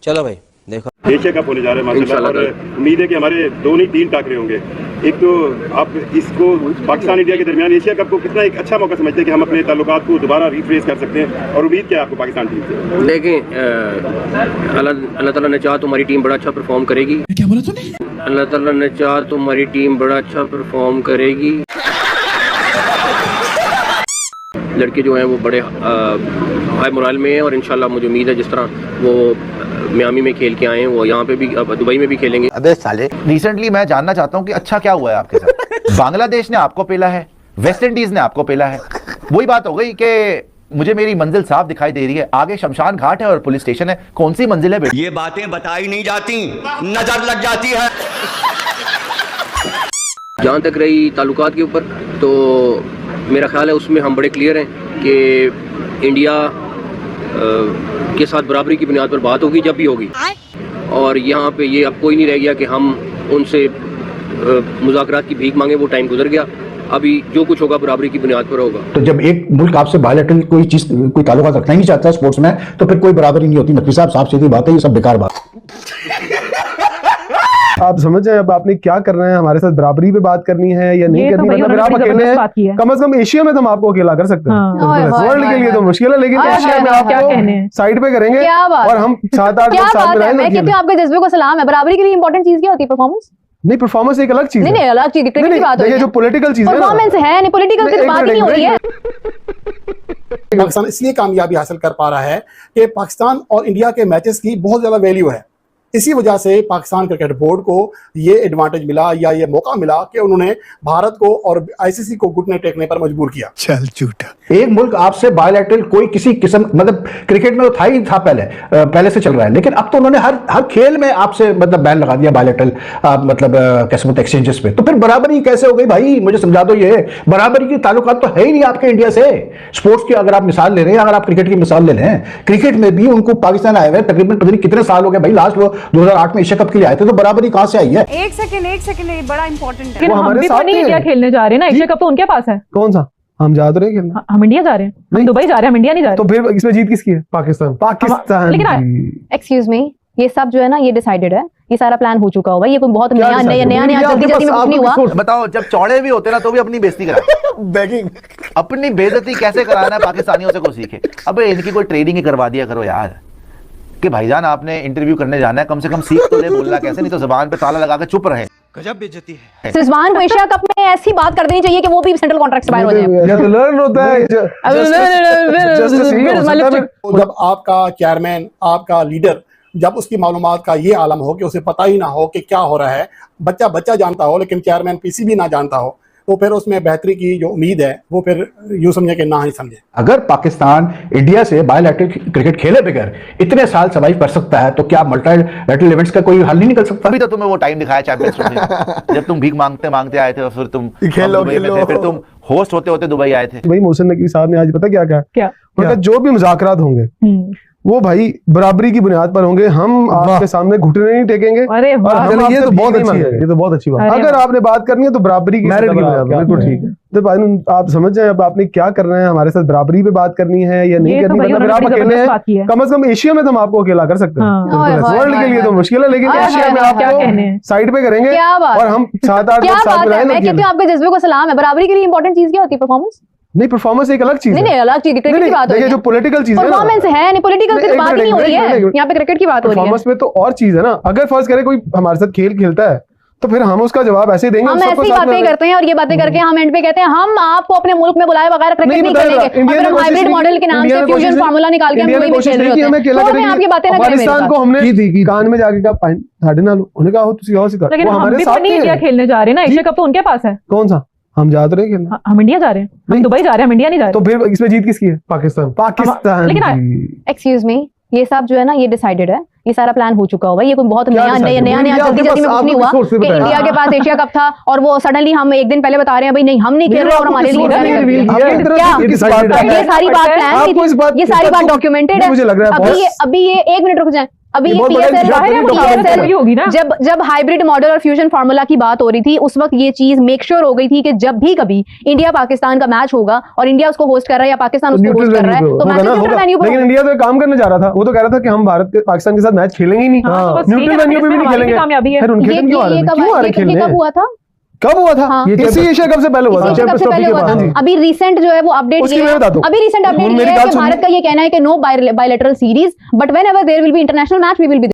चलो भाई देखो एशिया कप होने जा रहा है माशाल्लाह, और उम्मीद है कि हमारे 2 नहीं 3 टाकरे होंगे। एक तो आप इसको पाकिस्तान इंडिया के दरमियान एशिया कप को कितना एक अच्छा मौका समझते हैं कि हम अपने ताल्लुकात को दोबारा रिफ्रेश कर सकते हैं, और उम्मीद क्या है आपको पाकिस्तान टीम से? देखें, अल्लाह ताला ने चाहा तो हमारी टीम बड़ा अच्छा परफॉर्म करेगी। क्या बोला तूने? अल्लाह ताला ने चाहा तो हमारी टीम बड़ा अच्छा परफॉर्म करेगी। लड़के जो हैं वो बड़े हाई मोरल में हैं, और इंशाल्लाह मुझे उम्मीद है जिस तरह वो मियामी में खेल के आए हैं वो यहाँ पे भी दुबई में भी खेलेंगे। अबे साले, रिसेंटली मैं जानना चाहता हूँ कि अच्छा क्या हुआ है आपके साथ? बांग्लादेश ने आपको पेला है, वेस्ट इंडीज ने आपको पेला है। वही बात हो गई कि मुझे मेरी मंजिल साफ दिखाई दे रही है, आगे शमशान घाट है और पुलिस स्टेशन है, कौन सी मंजिल है बेटा? ये बातें बताई नहीं जाती, नजर लग जाती है। जहाँ तक रही ताल्लुकात के ऊपर, तो मेरा ख्याल है उसमें हम बड़े क्लियर हैं कि इंडिया के साथ बराबरी की बुनियाद पर बात होगी जब भी होगी, और यहाँ पे ये अब कोई नहीं रह गया कि हम उनसे मुज़ाकरात की भीख मांगे। वो टाइम गुजर गया, अभी जो कुछ होगा बराबरी की बुनियाद पर होगा। तो जब एक मुल्क आपसे बायलैटरल कोई चीज कोई ताल्लुकात रखना ही नहीं चाहता स्पोर्ट्स में, तो फिर कोई बराबरी नहीं होती। नकवी साहब, साफ सीधी बात है, ये सब बेकार बात। आप समझ जाए अब आपने क्या करना है, हमारे साथ बराबरी पे बात करनी है या नहीं करनी? मतलब आप अकेले हैं, कम से कम एशिया में तो हम आपको अकेला कर सकते हैं। वर्ल्ड के लिए तो मुश्किल है, लेकिन एशिया में आपको साइड पे करेंगे और हम 7-8 लोग साथ में रहेंगे। मैं कहती हूं आपके जज्बे को सलाम है। बराबरी के लिए इंपॉर्टेंट चीज क्या होती है? परफॉर्मेंस नहीं, परफॉर्मेंस एक अलग चीज है। नहीं, अलग चीज क्रिकेट की बात हो रही है, जो पॉलिटिकल चीज है, परफॉर्मेंस है, नहीं पॉलिटिकल की बात ही नहीं हो रही है। पाकिस्तान इसलिए कामयाबी हासिल कर पा रहा है कि पाकिस्तान और इंडिया के मैचेस की बहुत ज्यादा वैल्यू है। इसी वजह से पाकिस्तान क्रिकेट बोर्ड को ये एडवांटेज मिला या ये मौका मिला कि उन्होंने भारत को और आईसीसी को घुटने टेकने पर मजबूर किया। चल झूठा। एक मुल्क आपसे बायलैटरल कोई किसी किस्म, मतलब क्रिकेट में तो था ही था, पहले से चल रहा है, लेकिन अब तो उन्होंने हर खेल में आपसे मतलब बैन लगा दिया बायलैटरल, मतलब कैसे बोलते एक्सचेंजेस पे। तो फिर बराबरी कैसे हो गई भाई? मुझे समझा दो। ये बराबरी की ताल्लुकात तो है ही नहीं आपके इंडिया से। स्पोर्ट्स की अगर आप मिसाल ले रहे हैं, अगर आप क्रिकेट की मिसाल ले लें, क्रिकेट में भी उनको पाकिस्तान आए हुए तकरीबन पता नहीं कितने साल हो गए भाई, लास्ट वो 2008 में एशिया कप के लिए आए थे, तो बराबरी कहां से आई है? एक सेकंड बड़ा इंपॉर्टेंट है। वो हमारे साथ नहीं इंडिया खेलने जा रहे हैं ना, एशिया कप तो उनके पास है। कौन सा? हम जा तो रहे हैं खेलने। हम इंडिया जा रहे हैं, हम दुबई जा रहे हैं, हम इंडिया नहीं जा रहे। तो फिर इसमें जीत किसकी है? पाकिस्तान। लेकिन एक्सक्यूज मी, ये सब जो है ना ये डिसाइडेड है, ये सारा प्लान हो चुका होगा। ये कोई बहुत नया जल्दी में कुछ नहीं हुआ। बताओ, जब चौड़े भी होते ना तो भी अपनी बेइज्जती करा बैगिंग अपनी बेइज्जती कैसे कराना है पाकिस्तानियों से को सीखे। अब इनकी कोई ट्रेनिंग ही करवा दिया करो यार, कि भाईजान आपने इंटरव्यू करने जाना है, कम से कम सीख तो ले बोलना कैसे, नहीं तो जुबान पे ताला लगा के चुप रहे। गजब बेइज्जती है। रिजवान को एशिया कप में ऐसी बात कर देनी चाहिए कि वो भी सेंट्रल कॉन्ट्रैक्ट से बाहर हो जाए। ये तो लर्न होता है। जब आपका चेयरमैन, आपका लीडर, जब उसकी मालूमात का ये आलम हो कि उसे पता ही ना हो कि क्या हो रहा है, बच्चा जानता हो लेकिन चेयरमैन पीसीबी ना जानता हो, तो फिर उसमें बेहतरी की जो उम्मीद है वो फिर यूं समझे कि ना ही समझे। अगर पाकिस्तान इंडिया से बायलैटरल क्रिकेट खेले बगैर इतने साल सर्वाइव कर सकता है, तो क्या मल्टीलैटरल इवेंट्स का कोई हल नहीं निकल सकता? अभी तो तुम्हें वो टाइम दिखाया चैंपियंस ट्रॉफी जब तुम भीख मांगते आए थे और फिर तुम खेलो, फिर तुम होस्ट होते दुबई आए थे। भाई मोहसिन नकवी साहब ने आज पता क्या जो भी मुज़ाकरात होंगे वो भाई बराबरी की बुनियाद पर होंगे। हम आपके सामने घुटने नहीं टेकेंगे। अरे ये तो बहुत अच्छी है, ये तो बहुत अच्छी बात। अगर आपने बात करनी है तो बराबरी की बिल्कुल ठीक है। तो भाई आप समझ जाए अब आपने क्या करना है, हमारे साथ बराबरी पे बात करनी है या नहीं करनी? मतलब आप अकेले हैं, कम से कम एशिया में तो हम आपको अकेला कर सकते हैं। वर्ल्ड के लिए तो मुश्किल है, लेकिन एशिया में आपको साइड पे करेंगे और हम 7-8 लोग साथ में रहेंगे। मैं कहती हूं आपके जज्बे को सलाम है। बराबरी के लिए इंपॉर्टेंट चीज क्या होती है? परफॉर्मेंस। नहीं, परफॉर्मेंस एक अलग चीज है। नहीं, अलग चीज क्रिकेट की बात हो रही है, जो पॉलिटिकल चीज है, परफॉर्मेंस है, नहीं पॉलिटिकल की बात ही नहीं हो रही है। यहाँ पे क्रिकेट की बात हो रही है। परफॉर्मेंस में तो और चीज है ना। अगर फर्ज करे कोई हमारे साथ खेल खेलता है तो फिर हम उसका जवाब ऐसे देंगे। हम ऐसी बातें करते हैं और ये बातें करके हम एंड पे कहते हैं हम आपको अपने मुल्क में बुलाए बगैर क्रिकेट नहीं खेलेंगे, और हम हाइब्रिड मॉडल के नाम से फ्यूजन फार्मूला निकाल के हम दुबई में खेल रहे होते हैं। तो मैं आपकी बातें ना करें। पाकिस्तान को हमने की थी कान में जाके कहा साढ़े नाल उन्हें कहा हो तुसी और सिता, लेकिन हम भी नहीं इंडिया खेलने जा रहे हैं ना, एशिया कप तो उनके पास है। कौन सा? हम जा तो रहे हैं खेलने। हम इंडिया जा रहे हैं, हम दुबई जा रहे हैं, हम इंडिया नहीं जा रहे। तो फिर इसमें जीत किसकी है? पाकिस्तान। लेकिन एक्सक्यूज मी, ये सब जो है ना ये डिसाइडेड है, ये सारा प्लान हो चुका होगा। ये कोई बहुत नया जल्दी में कुछ नहीं हुआ कि इंडिया के पास एशिया कप था और वो सडनली हम एक दिन पहले बता रहे हैं भाई नहीं हम नहीं खेल रहे और हमारे लिए ये सारी बात प्लान, ये सारी बात डॉक्यूमेंटेड है। अभी ये 1 मिनट रुक जाए, अभी ये PSL होगी ना, जब हाइब्रिड मॉडल और फ्यूजन फार्मूला की बात हो रही थी उस वक्त ये चीज मेक श्योर हो गई थी कि जब भी कभी इंडिया पाकिस्तान का मैच होगा और इंडिया उसको होस्ट कर रहा है या पाकिस्तान उसको होस्ट कर रहा है तो मैच न्यूट्रल वेन्यू पर। लेकिन इंडिया तो काम करने जा रहा था, वो तो कह रहा था कि हम भारत के पाकिस्तान के साथ मैच खेलेंगे ही नहीं, न्यूट्रल वेन्यू पे भी नहीं खेलेंगे। फिर उनके कब हुआ था? कब हुआ था? इसी एशिया कप से पहले हुआ था। अभी रिसेंट जो है वो अपडेट ये है, अभी रिसेंट अपडेट ये है कि भारत का ये कहना है कि no bilateral series but whenever there will be international match we will be.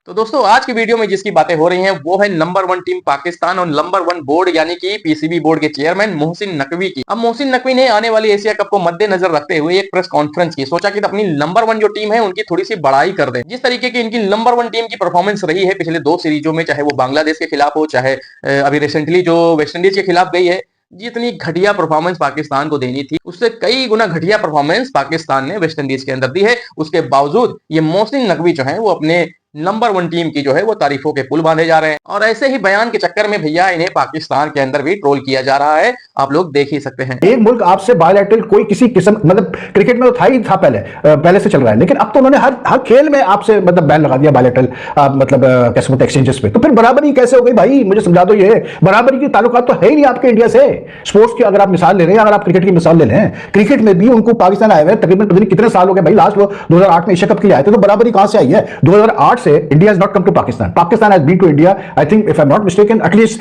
तो दोस्तों आज की वीडियो में जिसकी बातें हो रही हैं वो है नंबर 1 टीम पाकिस्तान और नंबर 1 बोर्ड यानी कि पीसीबी बोर्ड के चेयरमैन मोहसिन नकवी की। अब मोहसिन नकवी ने आने वाली एशिया कप को मद्देनजर रखते हुए एक प्रेस कॉन्फ्रेंस की, सोचा कि अपनी नंबर 1 जो टीम है उनकी थोड़ी सी बड़ाई कर दें। जिस तरीके की इनकी नंबर 1 टीम की परफॉर्मेंस रही है पिछले 2 सीरीजों में, चाहे वो बांग्लादेश के खिलाफ हो चाहे अभी रिसेंटली जो वेस्ट इंडीज के खिलाफ गई है, जितनी घटिया परफॉर्मेंस पाकिस्तान को देनी थी उससे कई गुना घटिया परफॉर्मेंस पाकिस्तान ने वेस्ट इंडीज के अंदर दी है। उसके बावजूद ये मोहसिन नकवी जो है वो अपने नंबर 1 टीम की जो है वो तारीफों के पुल बांधे जा रहे हैं। और ऐसे ही बयान के चक्कर में भैया इन्हें पाकिस्तान के अंदर भी ट्रोल किया जा रहा है, आप लोग देख ही सकते हैं। एक मुल्क आपसे बायलैटरल कोई किसी किस्म, मतलब क्रिकेट में तो था ही था पहले से चल रहा है, लेकिन अब तो उन्होंने हर खेल में आपसे मतलब बैन लगा दिया बायलैटरल मतलब कैसे बोलते एक्सचेंजेस पे। तो फिर बराबरी कैसे हो गई भाई, मुझे समझा दो। ये बराबरी की ताल्लुकात तो है ही नहीं आपके इंडिया से। स्पोर्ट्स की अगर आप मिसाल ले रहे हैं, अगर आप क्रिकेट की मिसाल ले लें, क्रिकेट में भी उनको पाकिस्तान आए हुए तकरीबन पता नहीं कितने साल हो गए भाई, लास्ट वो 2008 में एशिया कप के लिए आए थे, तो बराबरी कहां से आई है? 2008 से India is not to Pakistan. Pakistan has been to India, I think, if I'm not mistaken, at least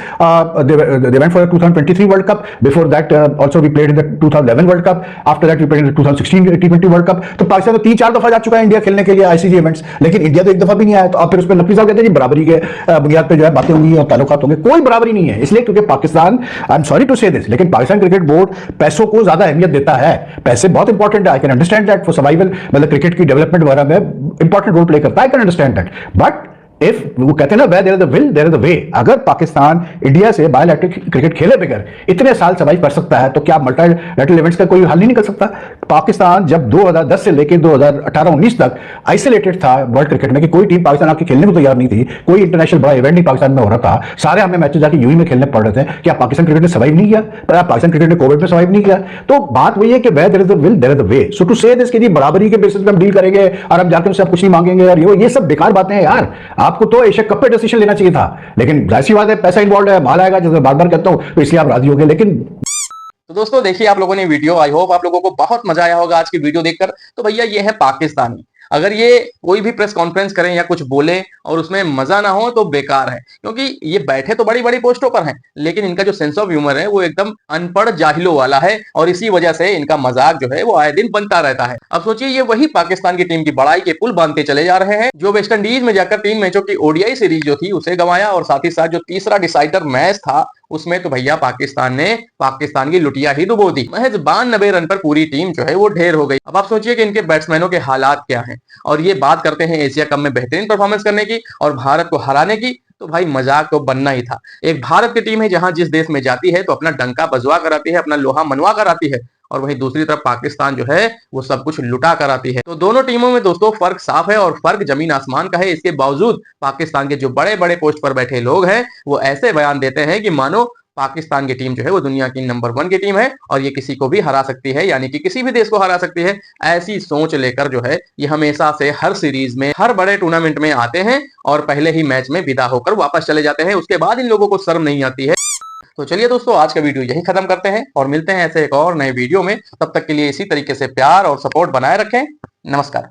they went for the 2023 World Cup. Before that, also we played in the 2011 World Cup. After that, we played in the 2016 T20 World Cup. तो पाकिस्तान तो 3-4 दफा जा चुका है India खेलने के लिए ICC events, लेकिन इंडिया तो एक दफा भी नहीं आया। तो आप फिर उस पर नकवी साहब कहते हैं जी बराबरी के बुनियाद पे जो है बातें होंगी और ताल्लुकात होंगे। कोई बराबरी नहीं है, इसलिए क्योंकि Pakistan, I am sorry to say this, लेकिन पाकिस्तान क्रिकेट बोर्ड पैसों को ज्यादा अहमियत देता है। पैसे बहुत इंपॉर्टेंट है, I can understand that for survival, मतलब क्रिकेट की डेवलपमेंट वगैरह में इंपॉर्टेंट रोल प्ले करता है, I can understand that. But if वो कहते हैं ना where there is the will there is the way, अगर पाकिस्तान इंडिया से बायलैटरल क्रिकेट खेले बगैर इतने साल सर्वाइव कर सकता है तो क्या मल्टीलैटरल इवेंट्स का कोई हल नहीं निकल सकता? पाकिस्तान जब 2010 से लेकर 2018-19 तक आइसोलेटेड था वर्ल्ड क्रिकेट में कि कोई टीम पाकिस्तान आके खेलने को तैयार नहीं थी, कोई इंटरनेशनल बड़ा इवेंट नहीं पाकिस्तान में हो रहा था, सारे हमें मैचेस जाके यूएई में खेलने पड़ रहे थे। क्या पाकिस्तान क्रिकेट ने सर्वाइव नहीं किया? पाकिस्तान क्रिकेट ने कोविड में सर्वाइव नहीं किया? तो बात वही है कि where there is the will there is the way. So to say this कि जी बराबरी के बेसिस पे हम डील करेंगे और हम जाके उनसे कुछ नहीं मांगेंगे और ये सब बेकार बातें हैं यार। आपको तो एशिया कप पे डिसीजन लेना चाहिए था, लेकिन जाहिर सी बात है पैसा इन्वॉल्व है, माल आएगा, जैसे बार बार कहता हूं, तो इसलिए आप राजी हो गए। लेकिन तो दोस्तों देखिए आप लोगों ने वीडियो, आई होप आप लोगों को बहुत मजा आया होगा आज की वीडियो देखकर। तो भैया ये है पाकिस्तानी, अगर ये कोई भी प्रेस कॉन्फ्रेंस करें या कुछ बोले और उसमें मजा ना हो तो बेकार है, क्योंकि ये बैठे तो बड़ी बड़ी पोस्टों पर हैं, लेकिन इनका जो सेंस ऑफ ह्यूमर है वो एकदम अनपढ़ जाहिलों वाला है और इसी वजह से इनका मजाक जो है वो आए दिन बनता रहता है। अब सोचिए ये वही पाकिस्तान की टीम की बड़ाई के पुल बांधते चले जा रहे हैं जो वेस्ट इंडीज में जाकर 3 मैचों की ओडीआई सीरीज जो थी उसे गंवाया, और साथ ही साथ जो तीसरा डिसाइडर मैच था उसमें तो भैया पाकिस्तान ने पाकिस्तान की लुटिया ही डुबो दी। महज 92 रन पर पूरी टीम जो है वो ढेर हो गई। अब आप सोचिए कि इनके बैट्समैनों के हालात क्या हैं, और ये बात करते हैं एशिया कप में बेहतरीन परफॉर्मेंस करने की और भारत को हराने की। तो भाई मजाक तो बनना ही था। एक भारत की टीम है जहां जिस देश में जाती है तो अपना डंका बजवा कर आती है, अपना लोहा मनवा कर आती है, और वहीं दूसरी तरफ पाकिस्तान जो है वो सब कुछ लुटा कर आती है। तो दोनों टीमों में दोस्तों फर्क साफ है और फर्क जमीन आसमान का है। इसके बावजूद पाकिस्तान के जो बड़े बड़े पोस्ट पर बैठे लोग हैं वो ऐसे बयान देते हैं कि मानो पाकिस्तान की टीम जो है वो दुनिया की नंबर 1 की टीम है और ये किसी को भी हरा सकती है, यानी कि किसी भी देश को हरा सकती है। ऐसी सोच लेकर जो है ये हमेशा से हर सीरीज में, हर बड़े टूर्नामेंट में आते हैं और पहले ही मैच में विदा होकर वापस चले जाते हैं। उसके बाद इन लोगों को शर्म नहीं आती है। तो चलिए दोस्तों आज का वीडियो यही खत्म करते हैं और मिलते हैं ऐसे एक और नए वीडियो में। तब तक के लिए इसी तरीके से प्यार और सपोर्ट बनाए रखें। नमस्कार।